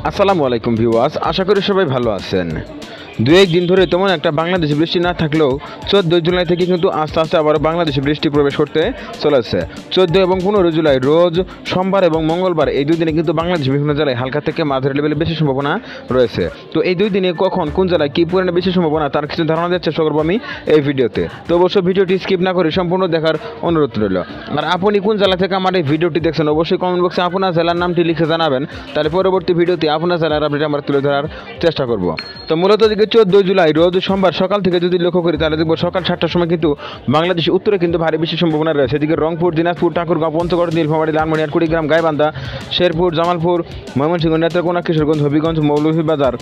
আসসালামু আলাইকুম ভিউয়ার্স, আশা করি সবাই ভালো আছেন। দু একদিন ধরে তেমন একটা বাংলাদেশে বৃষ্টি না থাকলেও 14 জুলাই থেকে কিন্তু আস্তে আস্তে আবার বাংলাদেশে বৃষ্টি প্রবেশ করতে চলেছে। 14 এবং 15 জুলাই রোজ সোমবার এবং মঙ্গলবার এই দুই দিনে কিন্তু বাংলাদেশের বিভিন্ন জেলায় হালকা থেকে মাঝারি লেভেলে বেশি সম্ভাবনা রয়েছে। তো এই দুই দিনে কখন কোন জেলায় কী পরিমাণে বেশি সম্ভাবনা তার কিছু ধারণা দেওয়ার চেষ্টা করবো আমি এই ভিডিওতে। তো অবশ্যই ভিডিওটি স্কিপ না করে সম্পূর্ণ দেখার অনুরোধ রইল। আর আপনি কোন জেলা থেকে আমার এই ভিডিওটি দেখছেন অবশ্যই কমেন্ট বক্সে আপনার জেলার নামটি লিখে জানাবেন, তাহলে পরবর্তী ভিডিওতে আপনার জেলার আপডেট আমরা তুলে ধরার চেষ্টা করব। তো মূলত দিকে 14 জুলাই রোজ সোমবার সকাল থেকে যদি লক্ষ্য করি তাহলে দেখবো সকাল 7টার সময় কিন্তু বাংলাদেশের উত্তরে কিন্তু ভারী বেশি সম্ভাবনা রয়েছে। এদিকে রংপুর, দিনাজপুর, ঠাকুরগাঁও, পঞ্চগড়, নীলফামারী, লালমনিরহাট, কুড়িগ্রাম, গাইবান্ধা, শেরপুর, জামালপুর, ময়মনসিংহ, নেত্রকোনা, কিশোরগঞ্জ, হবিগঞ্জ, মৌলভীবাজার,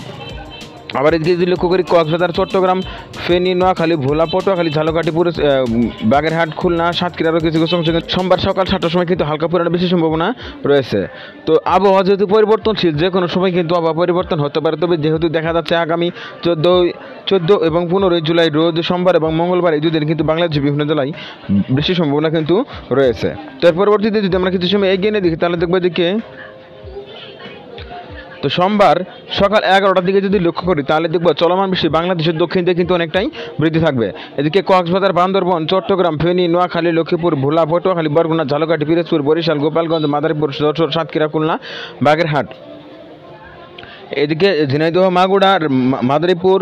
আবার এদিকে যদি লক্ষ্য করি কক্সবাজার, চট্টগ্রাম, ফেনী, নোয়াখালী, ভোলা, পটুয়াখালী, ঝালকাঠি, বাগেরহাট, খুলনা, সাতক্ষীরারও কিছু কিছু অংশে সোমবার সকাল 7টার সময় কিন্তু হালকা পরিমাণে বেশি সম্ভাবনা রয়েছে। তো আবহাওয়া যেহেতু পরিবর্তনশীল, যে কোনো সময় কিন্তু আবহাওয়া পরিবর্তন হতে পারে, তবে যেহেতু দেখা যাচ্ছে আগামী 14 এবং 15 জুলাই রোজ সোমবার এবং মঙ্গলবার এই দুদিন কিন্তু বাংলাদেশের বিভিন্ন জেলায় বেশি সম্ভাবনা কিন্তু রয়েছে। তো এর পরবর্তীতে যদি আমরা কিছু সময় এগিয়ে নিয়ে দেখি তাহলে দেখবো এদিকে তো সোমবার সকাল 11টার দিকে যদি লক্ষ্য করি তাহলে দেখব চলমান বৃষ্টি বাংলাদেশের দক্ষিণ দিকে কিন্তু অনেকটাই বৃদ্ধি থাকবে। এদিকে কক্সবাজার, বান্দরবন, চট্টগ্রাম, ফেনী, নোয়াখালী, লক্ষ্মীপুর, ভোলা, পটুয়াখালী, বরগুনা, ঝালকাঠি, পিরোজপুর, বরিশাল, গোপালগঞ্জ, মাদারীপুর, যশোর, সাতক্ষীরা, খুলনা, বাগেরহাট, এদিকে ঝিনাইদহ, মাগুড়া, মাদারীপুর,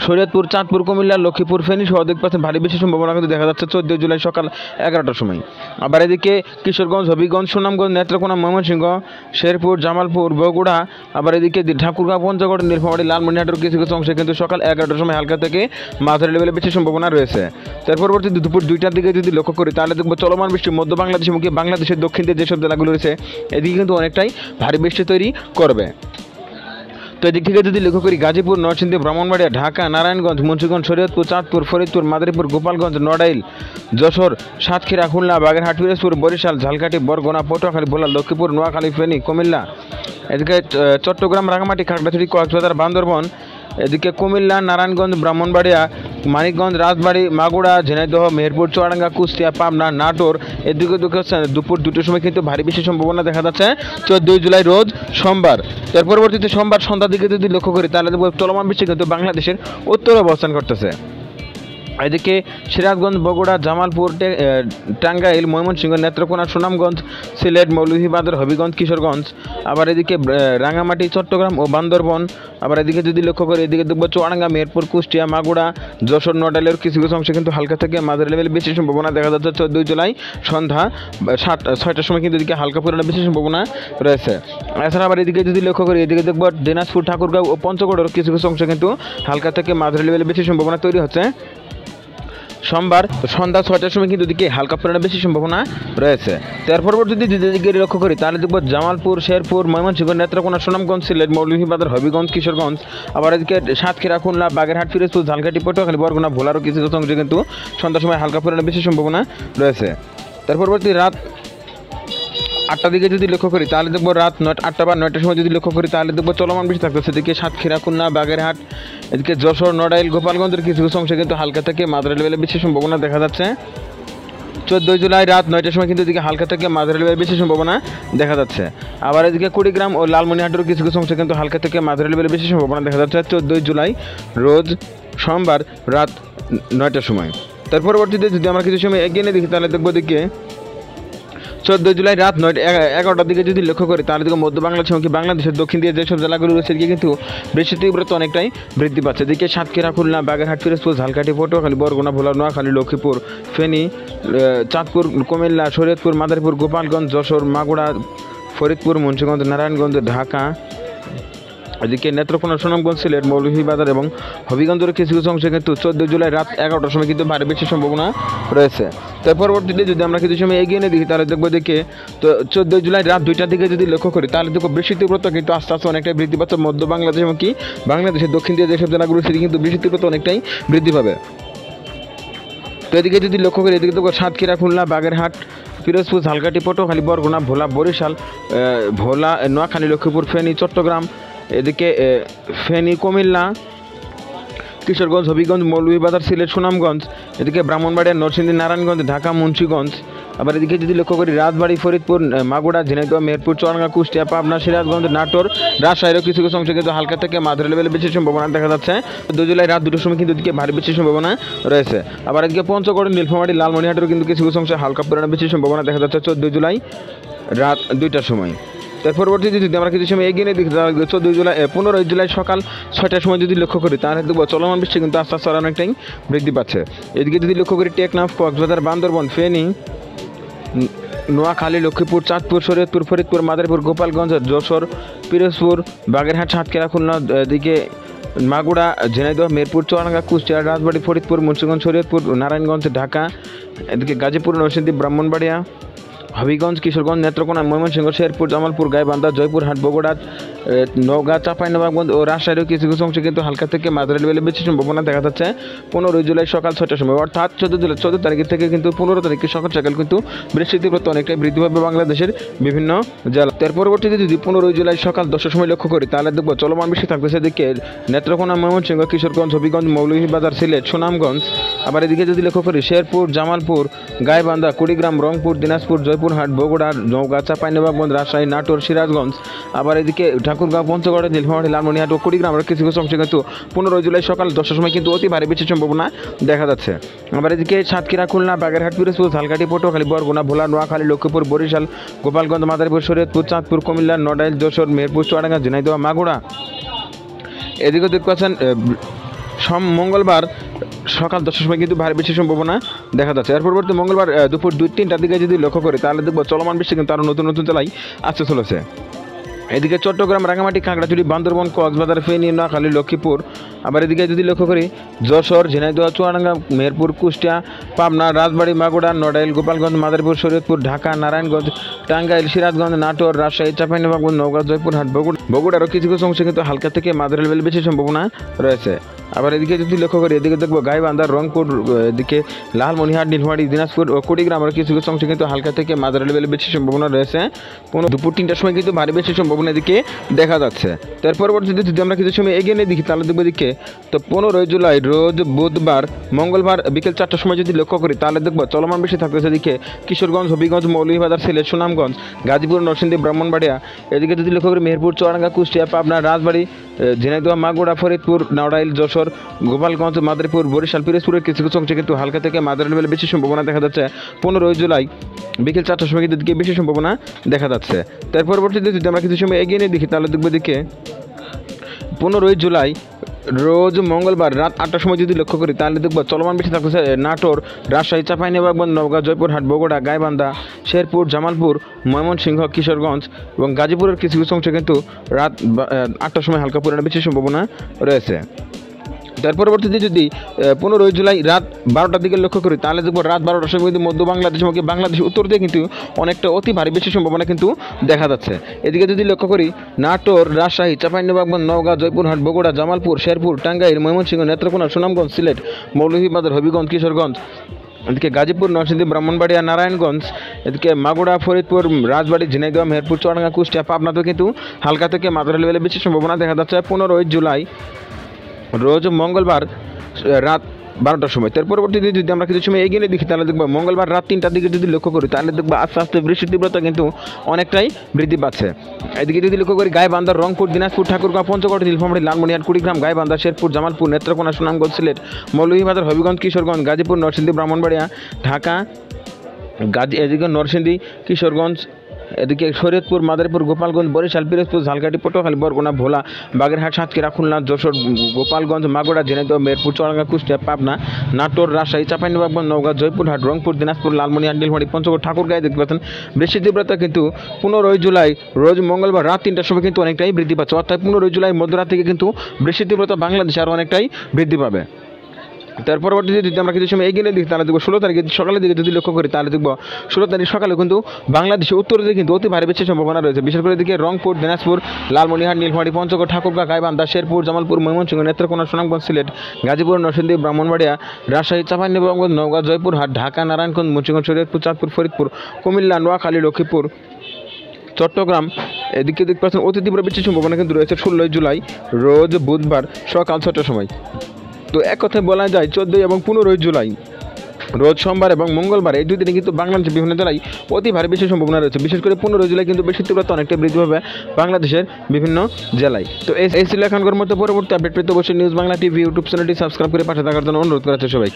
শরীয়তপুর, চাঁদপুর, কুমিল্লা, লক্ষ্মীপুর, ফেনী সহ দেখতে ভারী বেশি সম্ভাবনা কিন্তু দেখা যাচ্ছে 14 জুলাই সকাল 11টার সময়। আবার এদিকে কিশোরগঞ্জ, হবিগঞ্জ, সুনামগঞ্জ, নেত্রকোনা, ময়মনসিংহ, শেরপুর, জামালপুর, বগুড়া, আবার এদিকে ঠাকুরগাঁও, পঞ্চগড়, নীলফামারী, লালমনিরহাটের কিছু কিছু অংশে কিন্তু সকাল 11টার সময় হালকা থেকে মাঝারি লেভেলে বেশি সম্ভাবনা রয়েছে। তার পরবর্তী দুপুর 2টার দিকে যদি লক্ষ্য করি তাহলে দেখবো চলমান বৃষ্টি মধ্য বাংলাদেশের মুখে বাংলাদেশের দক্ষিণ দিকে যেসব জেলাগুলো রয়েছে এদিকে কিন্তু অনেকটাই ভারী বৃষ্টি তৈরি করবে। তো এদিক থেকে যদি লক্ষ্য করি গাজীপুর, নরসিংদী, ব্রাহ্মণবাড়িয়া, ঢাকা, নারায়ণগঞ্জ, মুন্সিগঞ্জ, শরীয়তপুর, চাঁদপুর, ফরিদপুর, মাদারীপুর, গোপালগঞ্জ, নড়াইল, যশোর, সাতক্ষীরা, খুলনা, বাগেরহাট, পিরোজপুর, বরিশাল, ঝালকাঠি, বরগুনা, পটুয়াখালী, ভোলা, লক্ষ্মীপুর, নোয়াখালী, ফেনী, কুমিল্লা, এদিকে চট্টগ্রাম, রাঙামাটি, খাগড়াছড়ি, কক্সবাজার, বান্দরবন, এদিকে কুমিল্লা, নারায়ণগঞ্জ, ব্রাহ্মণবাড়িয়া, মানিকগঞ্জ, রাজবাড়ী, মাগুড়া, ঝিনাইদহ, মেহেরপুর, চুয়াডাঙ্গা, কুষ্টিয়া, পাবনা, নাটোর, এদিকে দুপুর 2টার সময় কিন্তু ভারী বেশি সম্ভাবনা দেখা যাচ্ছে 14 জুলাই রোজ সোমবার। তার পরবর্তীতে সোমবার সন্ধ্যার দিকে যদি লক্ষ্য করি তাহলে চলমান বৃষ্টি কিন্তু বাংলাদেশের উত্তরে অবস্থান করতেছে। এদিকে সিরাজগঞ্জ, বগুড়া, জামালপুর, টাঙ্গাইল, ময়মনসিংহ, নেত্রকোনা, সুনামগঞ্জ, সিলেট, মৌলভীবাজার, হবিগঞ্জ, কিশোরগঞ্জ, আবার এদিকে রাঙামাটি, চট্টগ্রাম ও বান্দরবন, আবার এদিকে যদি লক্ষ্য করি এদিকে দেখবো চুয়াডাঙ্গা, মেহেরপুর, কুষ্টিয়া, মাগুড়া, যশোর, নড়াইলের কিছু কিছু অংশে কিন্তু হালকা থেকে মাঝারি লেভেলে বেশি সম্ভাবনা দেখা যাচ্ছে 14 জুলাই সন্ধ্যা 6টার সময় কিন্তু এদিকে হালকা পরিমাণে বেশি সম্ভাবনা রয়েছে। এছাড়া আবার এদিকে যদি লক্ষ্য করি এদিকে দেখবো দিনাজপুর, ঠাকুরগাঁও ও পঞ্চগড়ের কিছু কিছু অংশে কিন্তু হালকা থেকে মাঝারি লেভেলে বেশি সম্ভাবনা তৈরি হচ্ছে সোমবার সন্ধ্যা 6টার সময় কিন্তু দিকে হালকা পরিমাণে বেশি সম্ভাবনা রয়েছে। তার পরবর্তীতে যদি দিকে লক্ষ্য করি তাহলে দেখব জামালপুর, শেরপুর, ময়মনসিংহ, নেত্রকোনা, সুনামগঞ্জ, সিলেট, মৌলভীবাজার, হবিগঞ্জ, কিশোরগঞ্জ, আবার এদিকে সাতক্ষীরা, খুলনা, বাগেরহাট, পিরোজপুর, ঝালকাঠি, পটুয়াখালী, বরগুনা, ভোলারও কিছু কিছু অংশে কিন্তু সন্ধ্যার সময় হালকা পরিমাণে বেশি সম্ভাবনা রয়েছে। তার পরবর্তী রাত 8টার দিকে যদি লক্ষ্য করি তাহলে দেখবো রাত 8টা বা 9টার সময় যদি লক্ষ্য করি তাহলে দেখবো চলমান বৃষ্টি থাকতেছে। এদিকে সাতক্ষীরা, খুলনা, বাগেরহাট, এদিকে যশোর, নড়াইল, গোপালগঞ্জের কিছু কিছু অংশে কিন্তু হালকা থেকে মাঝারি লেভেলে বেশি সম্ভাবনা দেখা যাচ্ছে 14 জুলাই রাত 9টার সময় কিন্তু এদিকে হালকা থেকে মাঝারি লেভেলে বেশি সম্ভাবনা দেখা যাচ্ছে। আবার এদিকে কুড়িগ্রাম ও লালমনিরহাটের কিছু কিছু অংশে কিন্তু হালকা থেকে মাঝারি লেভেলে বেশি সম্ভাবনা দেখা যাচ্ছে 14 জুলাই রোজ সোমবার রাত 9টার সময়। তার পরবর্তীতে যদি আমরা কিছু সময় এগিয়ে নিয়ে দেখি তাহলে দেখবো দিকে 14 জুলাই রাত 11টার দিকে যদি লক্ষ্য করি তাহলে দেখো মধ্য বাংলাদেশ এবং বাংলাদেশের দক্ষিণ দিয়ে যেসব জেলাগুলো রয়েছে এদিকে কিন্তু বৃষ্টির তীব্রতা অনেকটাই বৃদ্ধি পাচ্ছে। এদিকে সাতক্ষীরা, খুলনা, বাগেরহাট, পিরোজপুর, ঝালকাঠি, পটুয়াখালী, বরগুনা, ভোলা, নোয়াখালী, লক্ষ্মীপুর, ফেনী, চাঁদপুর, কুমিল্লা, শরীয়তপুর, মাদারীপুর, গোপালগঞ্জ, যশোর, মাগুড়া, ফরিদপুর, মুন্সিগঞ্জ, নারায়ণগঞ্জ, ঢাকা, এদিকে নেত্রকোনা, সুনামগঞ্জ, সিলেট, মৌলভীবাজার এবং হবিগঞ্জের কিছু কিছু অংশে কিন্তু 14 জুলাই রাত 11টার সময় কিন্তু ভারী বেশি সম্ভাবনা রয়েছে। তার পরবর্তীতে যদি আমরা কিছু সময় এগিয়ে নিয়ে দেখি তাহলে দেখবো দেখে তো 14 জুলাই রাত 2টার দিকে যদি লক্ষ্য করি তাহলে দেখো বৃষ্টির তীব্রতা কিন্তু আস্তে আস্তে অনেকটাই বৃদ্ধি পাচ্ছে মধ্য বাংলাদেশ এবং বাংলাদেশের দক্ষিণ দিয়ে যেসব জেলাগুলো সেটি কিন্তু বৃষ্টির তীব্রতা অনেকটাই বৃদ্ধি পাবে। তো এদিকে যদি লক্ষ্য করি এদিকে দেখো সাতক্ষীরা, খুলনা, বাগেরহাট, পিরোজপুর, ঝালকাঠি, পটুয়াখালী, বরগুনা, ভোলা, বরিশাল, ভোলা, নোয়াখালী, লক্ষ্মীপুর, ফেনী, চট্টগ্রাম, এদিকে ফেনী, কুমিল্লা, কিশোরগঞ্জ, হবিগঞ্জ, মৌলভীবাজার, সিলেট, সুনামগঞ্জ, এদিকে ব্রাহ্মণবাড়িয়া, নরসিংদী, নারায়ণগঞ্জ, ঢাকা, মুন্সিগঞ্জ, আবার এদিকে যদি লক্ষ্য করি রাজবাড়ী, ফরিদপুর, মাগুরা, ঝিনাইদহ, মেহেরপুর, চুয়াডাঙ্গা, কুষ্টিয়া, পাবনা, সিরাজগঞ্জ, নাটোর, রাজশাহীরও কিছু কিছু অংশে কিন্তু হালকা থেকে মাঝারি লেভেলে বৃষ্টির সম্ভাবনা দেখা যাচ্ছে। 2 জুলাই রাত 2টার সময় কিন্তু এদিকে ভারী বৃষ্টির সম্ভাবনা রয়েছে। আবার এদিকে পঞ্চগড়, নীলফামারী, লালমনিরহাটেরও কিন্তু কিছু কিছু অংশে হালকা পরিমাণে বৃষ্টির সম্ভাবনা দেখা যাচ্ছে 14 জুলাই রাত 2টার সময়। তার পরবর্তীতে যদি আমরা কিছু সময় এগিয়ে নিয়ে দেখি, তাহলে 15 জুলাই সকাল 6টার সময় যদি লক্ষ্য করি, তাহলে দেখব চলমান বৃষ্টি কিন্তু আস্তে আস্তে অনেকটাই বৃদ্ধি পাচ্ছে। এদিকে যদি লক্ষ্য করি টেকনাফ, কক্সবাজার, বান্দরবন, ফেনী, নোয়াখালী, লক্ষ্মীপুর, চাঁদপুর, শরীয়তপুর, ফরিদপুর, মাদারীপুর, গোপালগঞ্জ, যশোর, পিরোজপুর, বাগেরহাট, সাতক্ষীরা, খুলনা, এদিকে মাগুরা, ঝিনাইদহ, মেহেরপুর, চুয়াডাঙ্গা, কুষ্টিয়া, রাজবাড়ী, ফরিদপুর, মুন্সিগঞ্জ, শরীয়তপুর, নারায়ণগঞ্জ, ঢাকা, এদিকে গাজীপুর, নরসিংদী, ব্রাহ্মণবাড়িয়া, হবিগঞ্জ, কিশোরগঞ্জ, নেত্রকোনা, ময়মনসিংহ, শেরপুর, জামালপুর, গাইবান্ধা, জয়পুরহাট, বগুড়া, নওগাঁ, চাঁপাইনবাবগঞ্জ ও রাজশাহীর কিছু কিছু অংশে কিন্তু হালকা থেকে মাঝারি লেভেলে বৃষ্টির সম্ভাবনা দেখা যাচ্ছে 15 জুলাই সকাল 6টার সময়। অর্থাৎ 14 তারিখ থেকে কিন্তু 15 তারিখে সকাল সকাল কিন্তু বৃষ্টির তীব্রতা অনেকটাই বৃদ্ধি পাবে বাংলাদেশের বিভিন্ন জেলা। তার পরবর্তীতে যদি 15 জুলাই সকাল 10টার সময় লক্ষ্য করি, তাহলে দেখব চলমান বৃষ্টি থাকতেছে এদিকে নেত্রকোনা, ময়মনসিংহ, কিশোরগঞ্জ, হবিগঞ্জ, মৌলভীবাজার, সিলেট, সুনামগঞ্জ। আবার এদিকে যদি লক্ষ্য করি শেরপুর, জামালপুর, গাইবান্ধা, কুড়িগ্রাম, রংপুর, দিনাজপুর, জয়পুরহাট, বগুড়া, নওগাঁ, চাঁপাইনবাবগঞ্জ, রাজশাহী, নাটোর, সিরাজগঞ্জ। আবার এদিকে ঠাকুরগাঁও, পঞ্চগড়, নীলফামারী, লালমনিরহাট ও কুড়িগ্রামের কিছু কিছু অংশে কিন্তু 15 জুলাই সকাল 10টার সময় কিন্তু অতি ভারী বৃষ্টির সম্ভাবনা দেখা যাচ্ছে। আবার এদিকে সাতক্ষীরা, খুলনা, বাগেরহাট, পিরোজপুর, ঝালকাঠি, পটুয়াখালী, বরগুনা, ভোলা, নোয়াখালী, লক্ষ্মীপুর, বরিশাল, গোপালগঞ্জ, মাদারীপুর, শরীয়তপুর, চাঁদপুর, কুমিল্লা, নড়াইল, যশোর, মেহেরপুর, চুয়াডাঙ্গা, ঝিনাইদহ, মাগুরা। এদিকে দেখতে পাচ্ছেন মঙ্গলবার সকাল 10টার সময় কিন্তু ভারী বৃষ্টির সম্ভাবনা দেখা যাচ্ছে। এর পরবর্তী মঙ্গলবার দুপুর 2-3টার দিকে যদি লক্ষ্য করি, তাহলে দেখব চলমান বৃষ্টি কিন্তু আরও নতুন নতুন জেলায় আসতে চলেছে। এদিকে চট্টগ্রাম, রাঙামাটি, খাগড়াছড়ি, বান্দরবন, কক্সবাজার, ফেনী, নোয়াখালী, লক্ষ্মীপুর। আবার এদিকে যদি লক্ষ্য করি যশোর, ঝিনাইদহ, চুয়াডাঙ্গা, মেহেরপুর, কুষ্টিয়া, পাবনা, রাজবাড়ী, মাগুরা, নড়াইল, গোপালগঞ্জ, মাদারীপুর, শরীয়তপুর, ঢাকা, নারায়ণগঞ্জ, টাঙ্গাইল, সিরাজগঞ্জ, নাটোর, রাজশাহী, চাঁপাইনবাবগঞ্জ, নওগাঁ, জয়পুরহাট, বগুড়ারও কিছু কিছু অংশে কিন্তু হালকা থেকে মাঝারি লেভেল বেশি সম্ভাবনা রয়েছে। আবার এদিকে যদি লক্ষ্য করি, এদিকে দেখবো গাইবান্ধা, রংপুর, এদিকে লালমনিরহাট, নীলফামারী, দিনাজপুর ও কুড়িগ্রামের কিছু কিছু অংশে কিন্তু হালকা থেকে মাঝারি লেভেলে বেশি সম্ভাবনা রয়েছে। দুপুর 3টার সময় কিন্তু ভারী বেশি সম্ভাবনা এদিকে দেখা যাচ্ছে। তার পরবর্তীতে যদি আমরা কিছু সময় এগিয়ে নিয়ে দেখি, তাহলে দেখবো এদিকে তো 15 জুলাই রোজ বুধবার, মঙ্গলবার বিকেল 4টার সময় যদি লক্ষ্য করি, তাহলে দেখবো চলমান বৃষ্টি থাকতেছে এদিকে কিশোরগঞ্জ, হবিগঞ্জ, মৌলভীবাজার, সিলেট, সুনামগঞ্জ, গাজীপুর, নরসিংদী, ব্রাহ্মণবাড়িয়া। এদিকে যদি লক্ষ্য করি মেহেরপুর, চুয়াডাঙ্গা, কুষ্টিয়া, পাবনা, রাজবাড়ী, ঝিনাইদহ, মাগুরা, ফরিদপুর, নড়াইল, যশোর, গোপালগঞ্জ, মাদারীপুর, বরিশাল, পিরোজপুরের কিছু কিছু অংশে কিন্তু হালকা থেকে মাঝারি লেভেলে বেশি সম্ভাবনা দেখা যাচ্ছে 15 জুলাই বিকেল 4টার সময় কিন্তু বেশি সম্ভাবনা দেখা যাচ্ছে। তার পরবর্তীতে যদি আমরা কিছু সময় এগিয়ে নিয়ে দেখি, তাহলে দেখবো দিকে 15 জুলাই রোজ মঙ্গলবার রাত 8টার সময় যদি লক্ষ্য করি, তাহলে দেখবো চলমান বৃষ্টি থাকতেছে নাটোর, রাজশাহী, চাঁপাইনবাবগঞ্জ, নওগাঁ, জয়পুরহাট, বগুড়া, গাইবান্ধা, শেরপুর, জামালপুর, ময়মনসিংহ, কিশোরগঞ্জ এবং গাজীপুরের কিছু কিছু অংশে কিন্তু রাত 8টার সময় হালকা পরিমাণে বেশি সম্ভাবনা রয়েছে। তার পরবর্তীতে যদি 15 জুলাই রাত 12টার দিকে লক্ষ্য করি, তাহলে দেখবো রাত 12টার সময় কিন্তু মধ্য বাংলাদেশ এবং বাংলাদেশ উত্তর দিয়ে কিন্তু অনেকটা অতি ভারী বেশি সম্ভাবনা কিন্তু দেখা যাচ্ছে। এদিকে যদি লক্ষ্য করি নাটোর, রাজশাহী, চাঁপাইনবাবগঞ্জ, নওগাঁ, জয়পুরহাট, বগুড়া, জামালপুর, শেরপুর, টাঙ্গাইল, ময়মনসিংহ, নেত্রকোনা, সুনামগঞ্জ, সিলেট, মৌলভীবাজার, হবিগঞ্জ, কিশোরগঞ্জ, এদিকে গাজীপুর, নরসিংদী, ব্রাহ্মণবাড়িয়া, নারায়ণগঞ্জ, এদিকে মাগুরা, ফরিদপুর, রাজবাড়ী, ঝিনাইদহ, মেহেরপুর, চুয়াডাঙ্গা, কুষ্টিয়া, পাবনাতেও কিন্তু হালকা থেকে মাঝারি লেভেলে বেশি সম্ভাবনা দেখা যাচ্ছে 15 জুলাই রোজ মঙ্গলবার রাত 12টার সময়। তার পরবর্তীতে যদি আমরা কিছু সময় এগিয়ে দেখি, তাহলে দেখবো মঙ্গলবার রাত 3টার দিকে যদি লক্ষ্য করি, তাহলে দেখবো আস্তে আস্তে বৃষ্টির তীব্রতা কিন্তু অনেকটাই বৃদ্ধি পাচ্ছে। এদিকে যদি লক্ষ্য করি গাইবান্ধা, রংপুর, দিনাজপুর, ঠাকুরগাঁও, পঞ্চগড়, নীলফামারী, লালমনিরহাট, কুড়িগ্রাম, গাইবান্ধা, শেরপুর, জামালপুর, নেত্রকোনা, সুনামগঞ্জ, সিলেট, মৌলভীবাজার, হবিগঞ্জ, কিশোরগঞ্জ, গাজীপুর, নরসিংদী, ব্রাহ্মণবাড়িয়া, ঢাকা, এদিকে নরসিংদী, কিশোরগঞ্জ, এদিকে শরীয়তপুর, মাদারীপুর, গোপালগঞ্জ, বরিশাল, পিরোজপুর, ঝালকাঠি, পটুয়াখালী, বরগুনা, ভোলা, বাগেরহাট, সাতক্ষীরা, খুলনা, যশোর, গোপালগঞ্জ, মাগুরা, ঝিনাইদহ, মেহেরপুর, চুয়াডাঙ্গা, কুষ্টিয়া, পাবনা, নাটোর, রাজশাহী, চাঁপাইনবাবগঞ্জ, নওগাঁ, জয়পুরহাট, রংপুর, দিনাজপুর, লালমনিরহাট, নীলফামারী, পঞ্চগড়, ঠাকুরগাঁয়ে দেখতে পাচ্ছেন বৃষ্টির তীব্রতা কিন্তু 15 জুলাই রোজ মঙ্গলবার রাত 3টার সময় কিন্তু অনেকটাই বৃদ্ধি পাচ্ছে। অর্থাৎ 15 জুলাই মধ্যরাত থেকে কিন্তু বৃষ্টির তীব্রতা বাংলাদেশে আরও অনেকটাই বৃদ্ধি পাবে। তার পরবর্তীতে যদি আমরা কিছু সময় এগিয়ে দেখি, তাহলে দেখবো 16 তারিখে সকালের দিকে যদি লক্ষ্য করি, তাহলে দেখবো 16 তারিখ সকালে কিন্তু বাংলাদেশের উত্তর দিকে কিন্তু অতি ভারী বৃষ্টির সম্ভাবনা রয়েছে। বিশেষ করে দিকে রংপুর, দিনাজপুর, লালমনিরহাট, নীলফামারী, পঞ্চগড়, ঠাকুরগাঁও, গাইবান্ধা, শেরপুর, জামালপুর, ময়মনসিংহ, নেত্রকোনা, সুনামগঞ্জ, সিলেট, গাজীপুর, নরসিংদী, ব্রাহ্মণবাড়িয়া, রাজশাহী, চাঁপাইনবাবগঞ্জ, নওগাঁ, জয়পুরহাট, ঢাকা, নারায়ণগঞ্জ, মুন্সিগঞ্জ, শরীয়তপুর, চাঁদপুর, ফরিদপুর, কুমিল্লা, নোয়াখালী, লক্ষ্মীপুর, চট্টগ্রাম, এদিকে দেখতে পাচ্ছেন অতি তীব্র বৃষ্টির সম্ভাবনা কিন্তু রয়েছে 16 জুলাই রোজ বুধবার সকাল 6টার সময়। তো এক কথায় বলা যায় 14 এবং 15 জুলাই রোজ সোমবার এবং মঙ্গলবার এই দুই দিনে কিন্তু বাংলাদেশের বিভিন্ন জেলায় অতি ভারী বৃষ্টির সম্ভাবনা রয়েছে। বিশেষ করে 15 জেলায় কিন্তু বৃষ্টির তীব্রতা অনেকটা বৃদ্ধি হবে বাংলাদেশের বিভিন্ন জেলায়। তো এই ছিল এখনকার মতো। পরবর্তী আপডেট পেতে অবশ্যই নিউজ বাংলা টিভি ইউটিউব চ্যানেলটি সাবস্ক্রাইব করে পাশে থাকার জন্য অনুরোধ করা হচ্ছে সবাইকে।